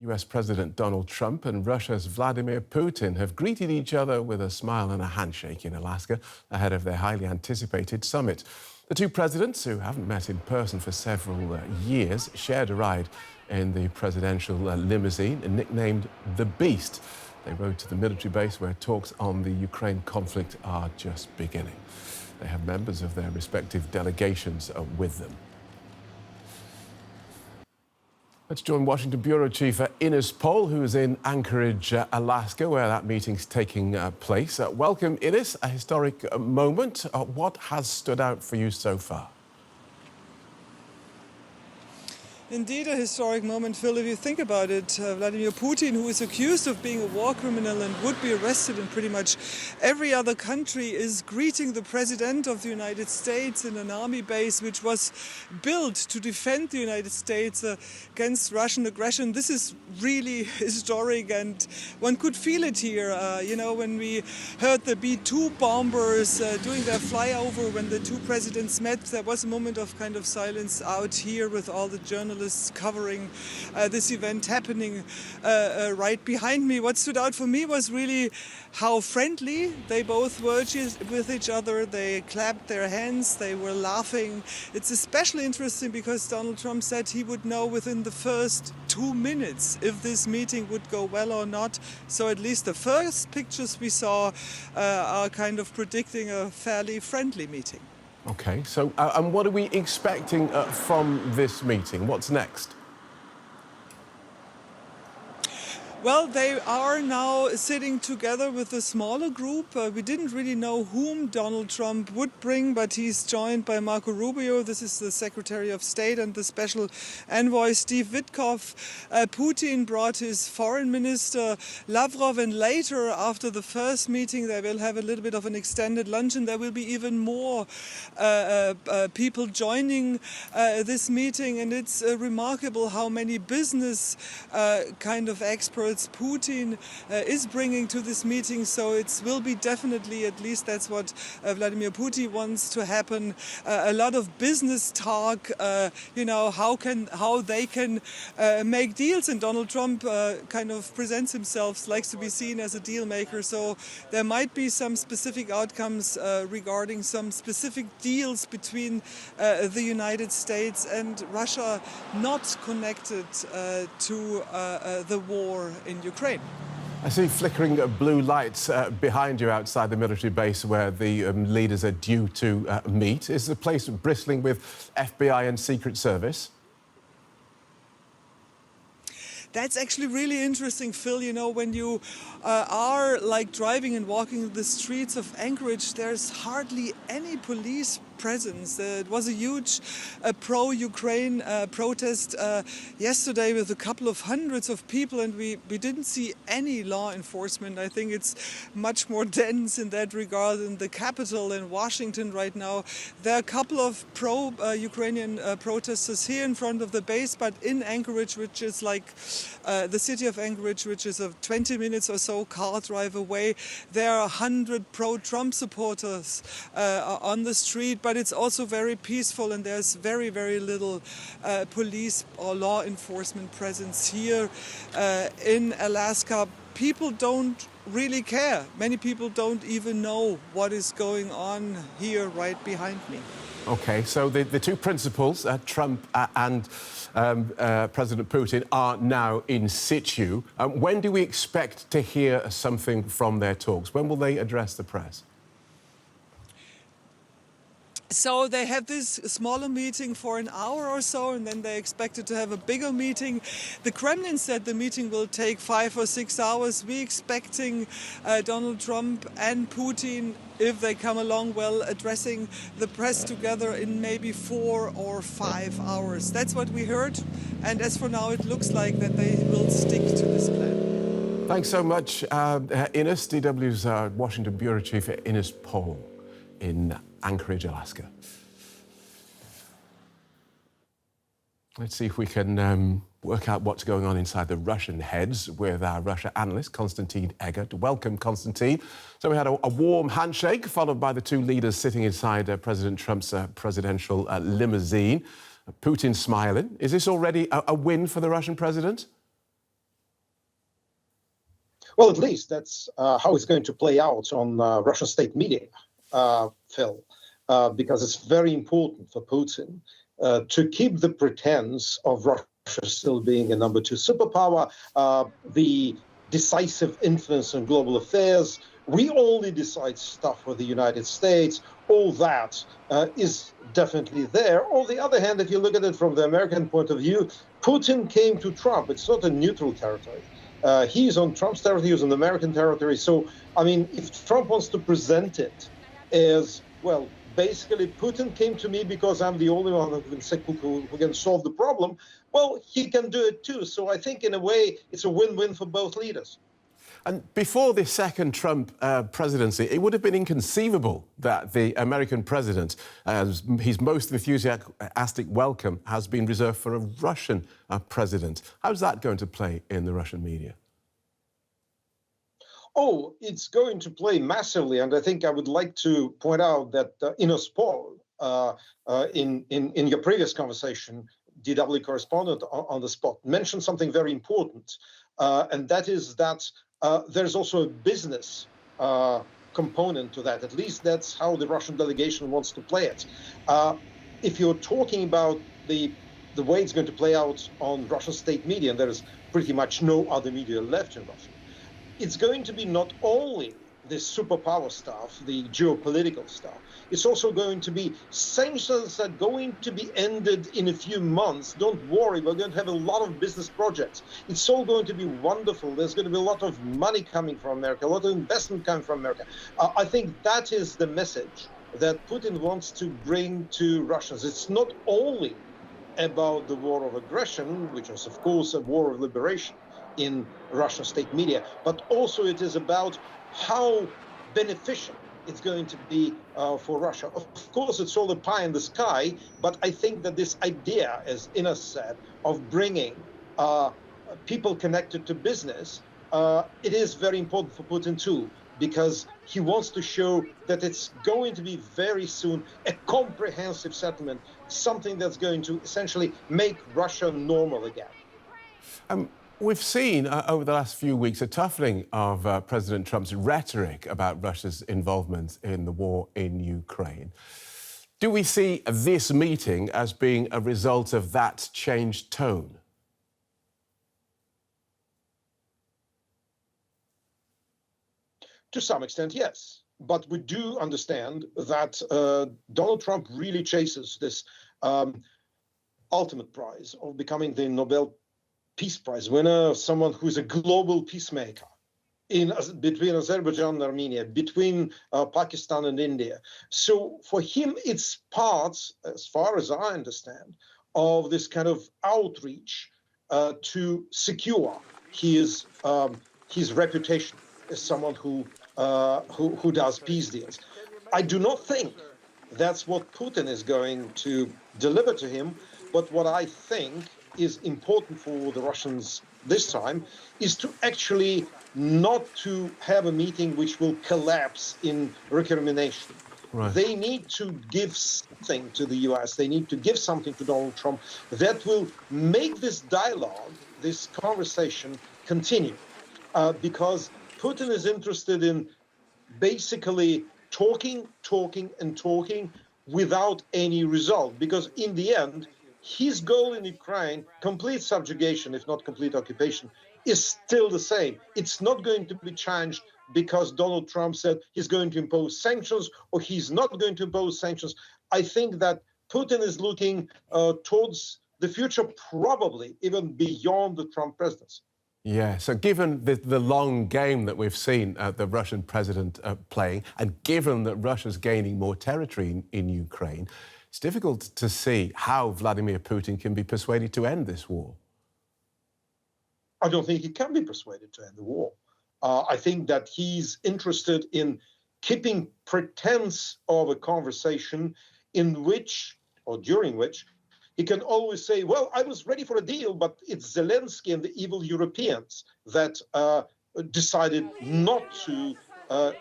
US President Donald Trump and Russia's Vladimir Putin have greeted each other with a smile and a handshake in Alaska ahead of their highly anticipated summit. The two presidents, who haven't met in person for several years, shared a ride in the presidential limousine nicknamed the Beast. They rode to the military base where talks on the Ukraine conflict are just beginning. They have members of their respective delegations with them. Let's join Washington Bureau Chief Ines Pohl, who is in Anchorage, Alaska, where that meeting's taking place. Welcome, Ines. A historic moment. What has stood out for you so far? Indeed, a historic moment, Phil. If you think about it, Vladimir Putin, who is accused of being a war criminal and would be arrested in pretty much every other country, is greeting the President of the United States in an army base which was built to defend the United States against Russian aggression. This is really historic, and one could feel it here. When we heard the B-2 bombers doing their flyover when the two presidents met, there was a moment of kind of silence out here with all the journalists covering this event happening right behind me. What stood out for me was really how friendly they both were with each other. They clapped their hands, they were laughing. It's especially interesting because Donald Trump said he would know within the first 2 minutes if this meeting would go well or not. So at least the first pictures we saw are kind of predicting a fairly friendly meeting. OK, so and what are we expecting from this meeting? What's next? Well, they are now sitting together with a smaller group. We didn't really know whom Donald Trump would bring, but he's joined by Marco Rubio. This is the Secretary of State, and the Special Envoy, Steve Witkoff. Putin brought his Foreign Minister, Lavrov, and later, after the first meeting, they will have a little bit of an extended luncheon. There will be even more people joining this meeting, and it's remarkable how many business kind of experts Putin is bringing to this meeting. So it will be definitely, at least that's what Vladimir Putin wants to happen, a lot of business talk, how they can make deals. And Donald Trump kind of presents himself, likes to be seen as a deal maker. So there might be some specific outcomes regarding some specific deals between the United States and Russia, not connected to the war in Ukraine. I see flickering blue lights behind you outside the military base where the leaders are due to meet. Is the place bristling with FBI and Secret Service? That's actually really interesting, Phil. You know, when you are like driving and walking the streets of Anchorage, there's hardly any police presence. It was a huge pro-Ukraine protest yesterday with a couple of hundreds of people, and we didn't see any law enforcement. I think it's much more dense in that regard in the capital in Washington right now. There are a couple of pro-Ukrainian protesters here in front of the base, but in Anchorage, which is like the city of Anchorage, which is a 20 minutes or so car drive away, there are 100 pro-Trump supporters on the street. But it's also very peaceful, and there's very, very little police or law enforcement presence here in Alaska. People don't really care. Many people don't even know what is going on here right behind me. OK, so the two principals, Trump and President Putin, are now in situ. When do we expect to hear something from their talks? When will they address the press? So they had this smaller meeting for an hour or so, and then they expected to have a bigger meeting. The Kremlin said the meeting will take 5 or 6 hours. We're expecting Donald Trump and Putin, if they come along well, addressing the press together in maybe 4 or 5 hours. That's what we heard. And as for now, it looks like that they will stick to this plan. Thanks so much, Ines. DW's Washington Bureau Chief Ines Pohl in Anchorage, Alaska. Let's see if we can work out what's going on inside the Russian heads with our Russia analyst, Konstantin Eggert. Welcome, Konstantin. So we had a warm handshake, followed by the two leaders sitting inside President Trump's presidential limousine. Putin smiling. Is this already a win for the Russian president? Well, at least that's how it's going to play out on Russian state media, Phil, because it's very important for Putin to keep the pretense of Russia still being a number two superpower, the decisive influence on global affairs. We only decide stuff for the United States. All that is definitely there. On the other hand, if you look at it from the American point of view, Putin came to Trump. It's not a neutral territory. He's on Trump's territory, he's on American territory. So, I mean, if Trump wants to present it as, well, basically Putin came to me because I'm the only one who can solve the problem, well, he can do it too. So I think in a way, it's a win-win for both leaders. And before the second Trump presidency, it would have been inconceivable that the American president, his most enthusiastic welcome has been reserved for a Russian president. How's that going to play in the Russian media? Oh, it's going to play massively. And I think I would like to point out that Ines Pohl, in your previous conversation, DW correspondent on the spot, mentioned something very important. And that is that there's also a business component to that. At least that's how the Russian delegation wants to play it. If you're talking about the way it's going to play out on Russian state media, and there is pretty much no other media left in Russia, it's going to be not only the superpower stuff, the geopolitical stuff, it's also going to be sanctions that are going to be ended in a few months. Don't worry, we're going to have a lot of business projects. It's all going to be wonderful. There's going to be a lot of money coming from America, a lot of investment coming from America. I think that is the message that Putin wants to bring to Russians. It's not only about the war of aggression, which is, of course, a war of liberation in Russian state media, but also it is about how beneficial it's going to be for Russia. Of course, it's all a pie in the sky, but I think that this idea, as Ines said, of bringing people connected to business, it is very important for Putin too, because he wants to show that it's going to be very soon a comprehensive settlement, something that's going to essentially make Russia normal again. We've seen over the last few weeks a toughening of President Trump's rhetoric about Russia's involvement in the war in Ukraine. Do we see this meeting as being a result of that changed tone? To some extent, yes. But we do understand that Donald Trump really chases this ultimate prize of becoming the Nobel Peace Prize winner, someone who's a global peacemaker between Azerbaijan and Armenia, between Pakistan and India. So for him, it's part, as far as I understand, of this kind of outreach to secure his reputation as someone who does peace deals. I do not think that's what Putin is going to deliver to him, but what I think is important for the Russians this time is to actually not to have a meeting which will collapse in recrimination. Right. They need to give something to the US. They need to give something to Donald Trump that will make this dialogue, this conversation continue. Because Putin is interested in basically talking without any result. Because in the end, his goal in Ukraine, complete subjugation, if not complete occupation, is still the same. It's not going to be changed because Donald Trump said he's going to impose sanctions or he's not going to impose sanctions. I think that Putin is looking towards the future, probably even beyond the Trump presidency. Yeah, so given the long game that we've seen the Russian president playing, and given that Russia's gaining more territory in Ukraine, it's difficult to see how Vladimir Putin can be persuaded to end this war. I don't think he can be persuaded to end the war. I think that he's interested in keeping pretense of a conversation in which, or during which, he can always say, well, I was ready for a deal, but it's Zelensky and the evil Europeans that decided not to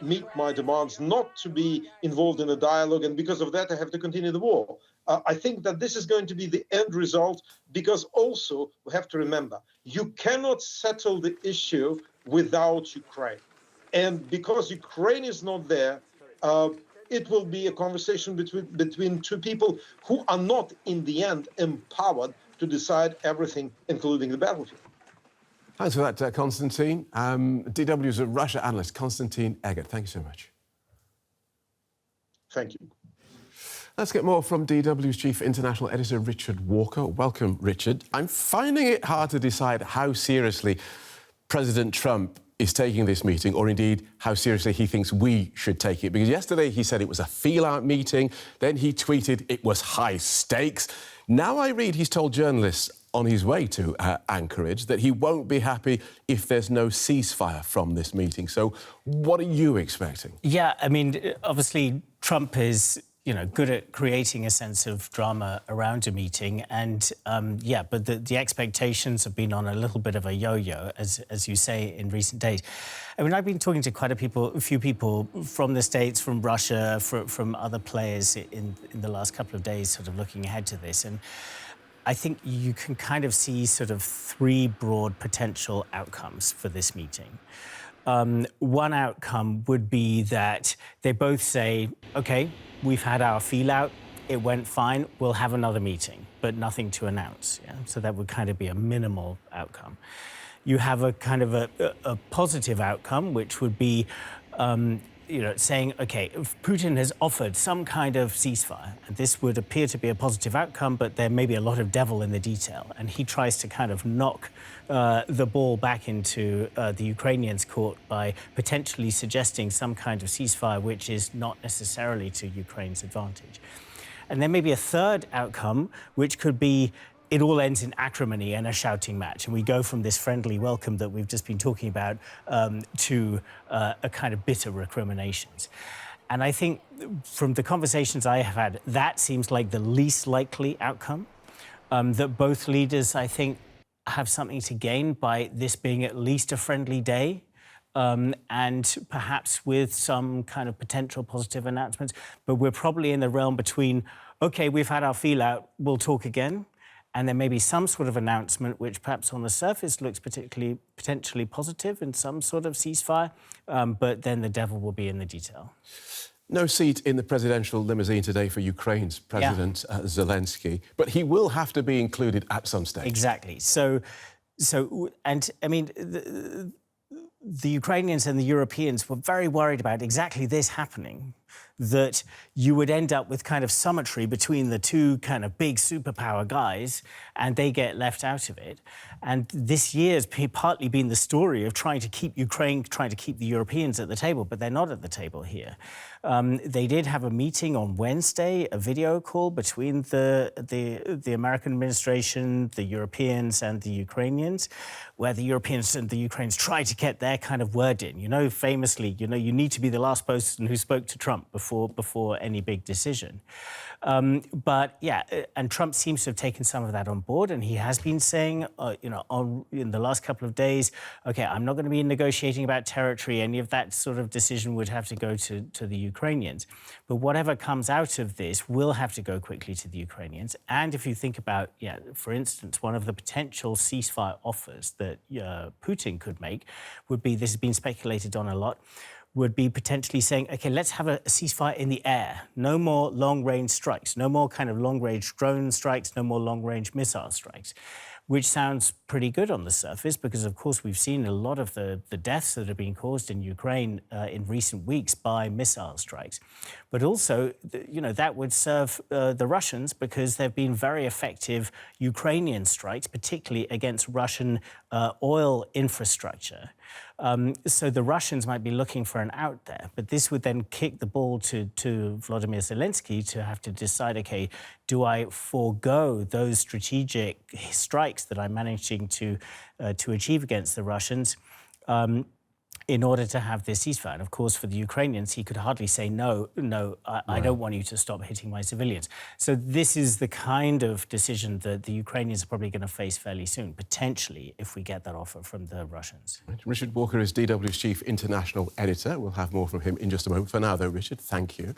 meet my demands, not to be involved in a dialogue, and because of that, I have to continue the war. I think that this is going to be the end result, because also we have to remember, you cannot settle the issue without Ukraine. And because Ukraine is not there, it will be a conversation between two people who are not, in the end, empowered to decide everything, including the battlefield. Thanks for that, Konstantin. DW's Russia analyst, Konstantin Eggert. Thank you so much. Thank you. Let's get more from DW's Chief International Editor, Richard Walker. Welcome, Richard. I'm finding it hard to decide how seriously President Trump is taking this meeting, or indeed how seriously he thinks we should take it. Because yesterday he said it was a feel-out meeting, then he tweeted it was high stakes. Now I read he's told journalists on his way to Anchorage that he won't be happy if there's no ceasefire from this meeting. So what are you expecting? Yeah, I mean, obviously Trump is, good at creating a sense of drama around a meeting. And, but the expectations have been on a little bit of a yo-yo, as you say, in recent days. I mean, I've been talking to quite a few people from the States, from Russia, from other players in the last couple of days, sort of looking ahead to this. And I think you can kind of see sort of three broad potential outcomes for this meeting. One outcome would be that they both say, OK, we've had our feel out, it went fine, we'll have another meeting, but nothing to announce. Yeah? So that would kind of be a minimal outcome. You have a kind of a positive outcome, which would be saying, OK, if Putin has offered some kind of ceasefire, and this would appear to be a positive outcome, but there may be a lot of devil in the detail, and he tries to kind of knock the ball back into the Ukrainians' court by potentially suggesting some kind of ceasefire, which is not necessarily to Ukraine's advantage. And there may be a third outcome, which could be it all ends in acrimony and a shouting match. And we go from this friendly welcome that we've just been talking about to a kind of bitter recriminations. And I think from the conversations I have had, that seems like the least likely outcome, that both leaders, I think, have something to gain by this being at least a friendly day, and perhaps with some kind of potential positive announcements. But we're probably in the realm between, OK, we've had our feel out, we'll talk again, and there may be some sort of announcement which perhaps on the surface looks potentially positive in some sort of ceasefire, but then the devil will be in the detail. No seat in the presidential limousine today for Ukraine's President Zelensky, but he will have to be included at some stage. Exactly. So, and I mean, the Ukrainians and the Europeans were very worried about exactly this happening, that you would end up with kind of symmetry between the two kind of big superpower guys and they get left out of it. And this year's partly been the story of trying to keep Ukraine, trying to keep the Europeans at the table, but they're not at the table here. They did have a meeting on Wednesday, a video call between the American administration, the Europeans and the Ukrainians, where the Europeans and the Ukrainians tried to get their kind of word in. Famously, you need to be the last person who spoke to Trump before any big decision. But yeah, and Trump seems to have taken some of that on board, and he has been saying, in the last couple of days, OK, I'm not going to be negotiating about territory. Any of that sort of decision would have to go to the Ukrainians. But whatever comes out of this will have to go quickly to the Ukrainians. And if you think about, for instance, one of the potential ceasefire offers that Putin could make would be, this has been speculated on a lot, would be potentially saying, OK, let's have a ceasefire in the air. No more long-range strikes, no more kind of long-range drone strikes, no more long-range missile strikes, which sounds pretty good on the surface because, of course, we've seen a lot of the deaths that have been caused in Ukraine in recent weeks by missile strikes. But also, that would serve the Russians because there have been very effective Ukrainian strikes, particularly against Russian oil infrastructure. So the Russians might be looking for an out there, but this would then kick the ball to Vladimir Zelensky to have to decide, OK, do I forego those strategic strikes that I'm managing to achieve against the Russians in order to have this ceasefire? And of course, for the Ukrainians, he could hardly say, no, I don't want you to stop hitting my civilians. So this is the kind of decision that the Ukrainians are probably going to face fairly soon, potentially, if we get that offer from the Russians. Richard Walker is DW's Chief International Editor. We'll have more from him in just a moment. For now, though, Richard, thank you.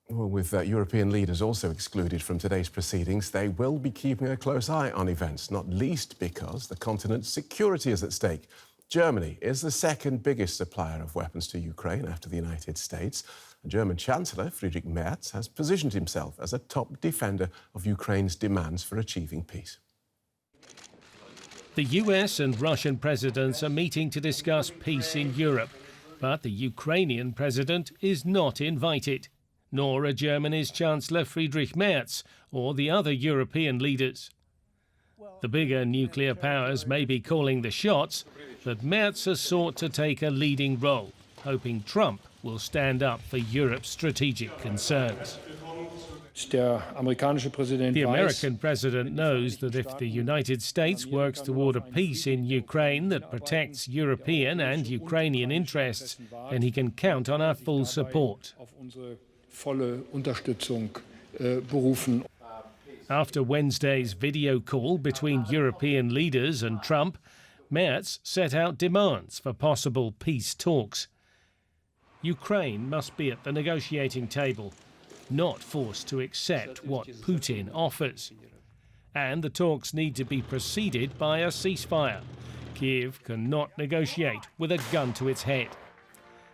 Well, with European leaders also excluded from today's proceedings, they will be keeping a close eye on events, not least because the continent's security is at stake. Germany is the second biggest supplier of weapons to Ukraine after the United States. And German Chancellor Friedrich Merz has positioned himself as a top defender of Ukraine's demands for achieving peace. The US and Russian presidents are meeting to discuss peace in Europe, but the Ukrainian president is not invited, nor are Germany's Chancellor Friedrich Merz or the other European leaders. The bigger nuclear powers may be calling the shots, but Merz has sought to take a leading role, hoping Trump will stand up for Europe's strategic concerns. The American president knows that if the United States works toward a peace in Ukraine that protects European and Ukrainian interests, then he can count on our full support. After Wednesday's video call between European leaders and Trump, Merz set out demands for possible peace talks. Ukraine must be at the negotiating table, not forced to accept what Putin offers. And the talks need to be preceded by a ceasefire. Kiev cannot negotiate with a gun to its head.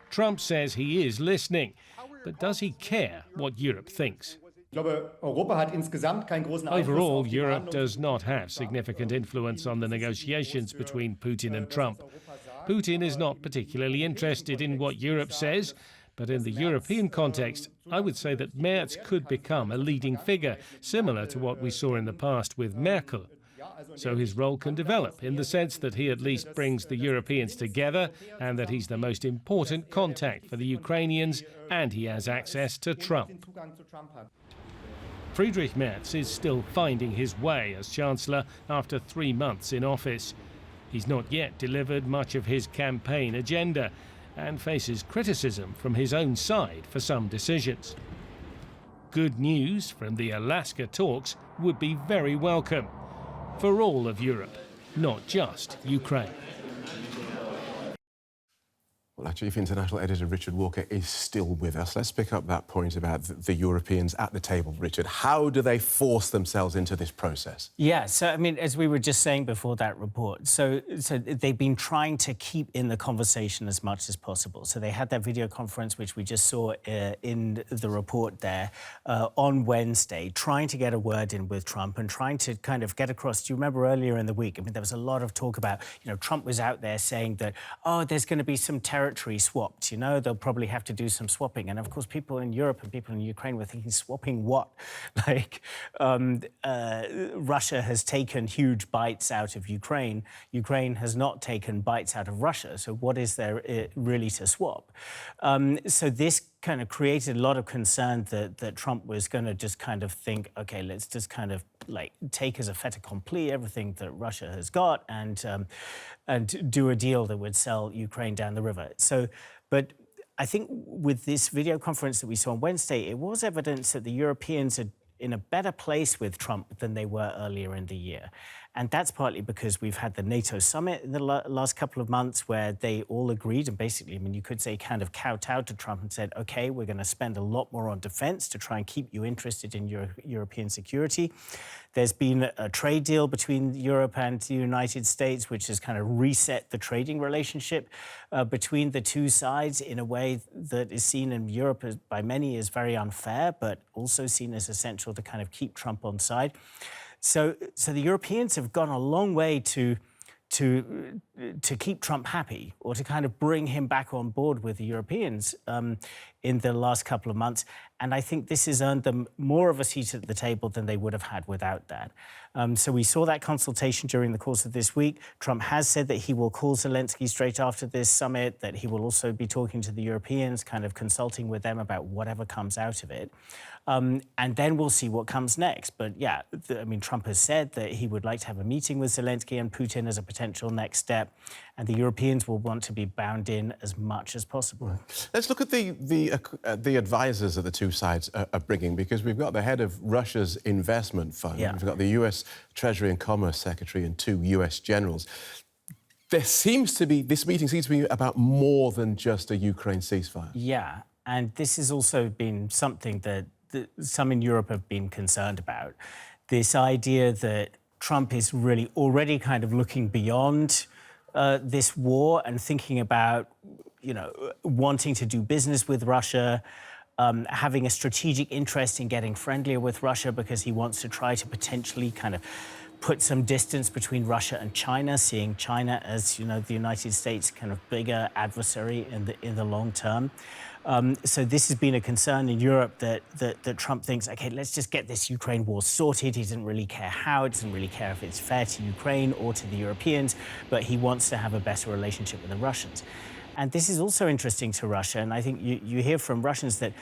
Trump says he is listening, but does he care what Europe thinks? Overall, Europe does not have significant influence on the negotiations between Putin and Trump. Putin is not particularly interested in what Europe says, but in the European context, I would say that Merz could become a leading figure, similar to what we saw in the past with Merkel. So his role can develop in the sense that he at least brings the Europeans together and that he's the most important contact for the Ukrainians and he has access to Trump. Friedrich Merz is still finding his way as Chancellor after 3 months in office. He's not yet delivered much of his campaign agenda and faces criticism from his own side for some decisions. Good news from the Alaska talks would be very welcome for all of Europe, not just Ukraine. Well, our Chief International Editor, Richard Walker, is still with us. Let's pick up that point about the Europeans at the table, Richard. How do they force themselves into this process? Yeah, so, I mean, as we were just saying before that report, so they've been trying to keep in the conversation as much as possible. So they had that video conference, which we just saw in the report there on Wednesday, trying to get a word in with Trump and trying to kind of get across. Do you remember earlier in the week, I mean, there was a lot of talk about, Trump was out there saying that, oh, there's going to be some territory swapped, they'll probably have to do some swapping. And of course, people in Europe and people in Ukraine were thinking, swapping what? Russia has taken huge bites out of Ukraine. Ukraine has not taken bites out of Russia. So what is there really to swap? So this kind of created a lot of concern that Trump was going to just kind of think, okay, let's just kind of take as a fait accompli everything that Russia has got and do a deal that would sell Ukraine down the river. So, but I think with this video conference that we saw on Wednesday, it was evidence that the Europeans are in a better place with Trump than they were earlier in the year. And that's partly because we've had the NATO summit in the last couple of months where they all agreed and basically, I mean, you could say kind of kowtowed to Trump and said, OK, we're going to spend a lot more on defense to try and keep you interested in European security. There's been a trade deal between Europe and the United States, which has kind of reset the trading relationship between the two sides in a way that is seen in Europe by many as very unfair, but also seen as essential to kind of keep Trump on side. So the Europeans have gone a long way to keep Trump happy or to kind of bring him back on board with the Europeans in the last couple of months. And I think this has earned them more of a seat at the table than they would have had without that. So we saw that consultation during the course of this week. Trump has said that he will call Zelensky straight after this summit, that he will also be talking to the Europeans, kind of consulting with them about whatever comes out of it. And then we'll see what comes next. But yeah, I mean, Trump has said that he would like to have a meeting with Zelensky and Putin as a potential next step. And the Europeans will want to be bound in as much as possible. Let's look at the advisors that the two sides are bringing, because we've got the head of Russia's investment fund, we've got the US Treasury and Commerce Secretary and 2 US generals. This meeting seems to be about more than just a Ukraine ceasefire. Yeah. and this has also been something that some in Europe have been concerned about. This idea that Trump is really already kind of looking beyond this war and thinking about, wanting to do business with Russia, having a strategic interest in getting friendlier with Russia because he wants to try to potentially kind of put some distance between Russia and China, seeing China as, the United States kind of bigger adversary in the long term. So this has been a concern in Europe that Trump thinks, OK, let's just get this Ukraine war sorted. He doesn't really care how, doesn't really care if it's fair to Ukraine or to the Europeans, but he wants to have a better relationship with the Russians. And this is also interesting to Russia. And I think you hear from Russians that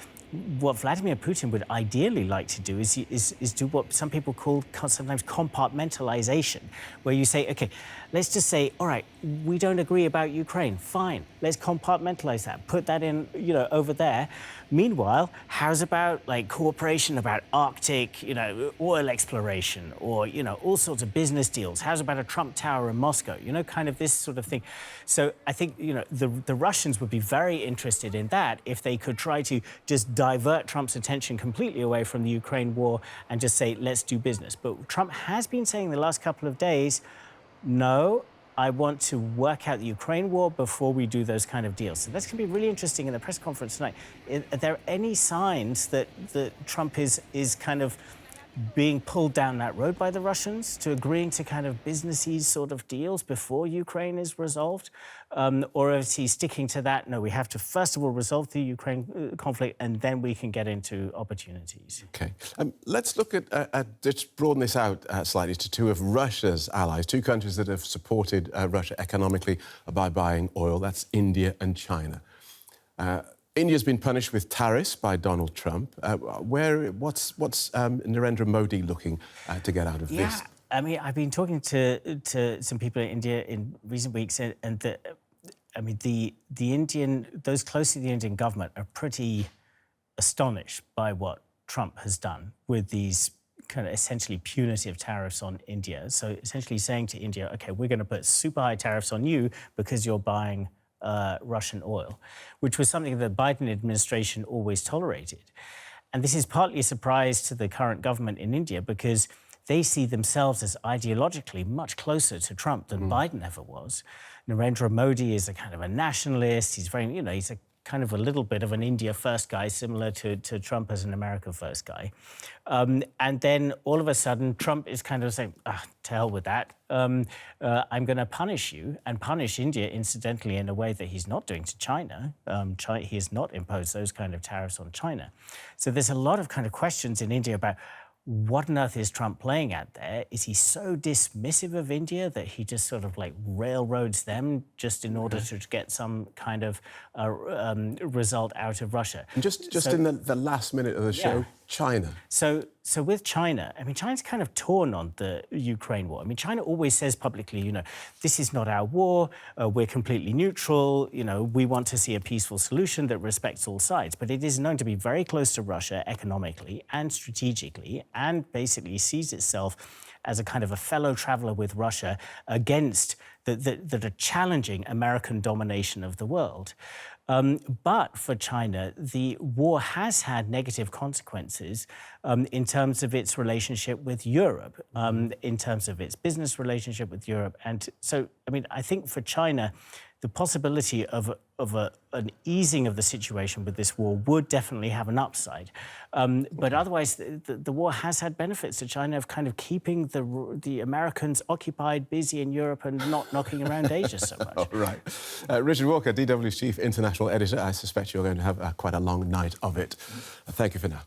what Vladimir Putin would ideally like to do is do what some people call sometimes compartmentalization, where you say, OK, let's just say, all right, we don't agree about Ukraine. Fine, let's compartmentalize that, put that in, over there. Meanwhile, how's about cooperation about Arctic, oil exploration or, all sorts of business deals? How's about a Trump Tower in Moscow? Kind of this sort of thing. So I think, the Russians would be very interested in that if they could try to just divert Trump's attention completely away from the Ukraine war and just say, let's do business. But Trump has been saying the last couple of days, no, I want to work out the Ukraine war before we do those kind of deals. So that's going to be really interesting in the press conference tonight. Are there any signs that Trump is kind of being pulled down that road by the Russians to agreeing to kind of businessy sort of deals before Ukraine is resolved? Or is he sticking to that? No, we have to first of all resolve the Ukraine conflict and then we can get into opportunities. OK. Let's look at just broaden this out slightly to two of Russia's allies, two countries that have supported Russia economically by buying oil. That's India and China. India's been punished with tariffs by Donald Trump. What's Narendra Modi looking to get out of this? I mean, I've been talking to some people in India in recent weeks, and those close to the Indian government are pretty astonished by what Trump has done with these kind of essentially punitive tariffs on India. So essentially saying to India, OK, we're going to put super high tariffs on you because you're buying Russian oil, which was something the Biden administration always tolerated. And this is partly a surprise to the current government in India because they see themselves as ideologically much closer to Trump than Biden ever was. Narendra Modi is a kind of a nationalist. He's very, he's a kind of a little bit of an India first guy, similar to Trump as an America first guy. And then all of a sudden, Trump is kind of saying, to hell with that. I'm going to punish you and punish India, incidentally, in a way that he's not doing to China. He has not imposed those kind of tariffs on China. So there's a lot of kind of questions in India about what on earth is Trump playing at there? Is he so dismissive of India that he just sort of railroads them just in order to get some kind of result out of Russia? And just in the last minute of the show, China. So with China, I mean, China's kind of torn on the Ukraine war. I mean, China always says publicly, this is not our war. We're completely neutral. We want to see a peaceful solution that respects all sides. But it is known to be very close to Russia economically and strategically, and basically sees itself as a kind of a fellow traveler with Russia against that are challenging American domination of the world. But for China, the war has had negative consequences in terms of its relationship with Europe, in terms of its business relationship with Europe. And so, I mean, I think for China, the possibility of an easing of the situation with this war would definitely have an upside. But otherwise, the war has had benefits to China of kind of keeping the Americans occupied, busy in Europe and not knocking around Asia so much. All right. Richard Walker, DW's Chief International Editor. I suspect you're going to have quite a long night of it. Thank you for now.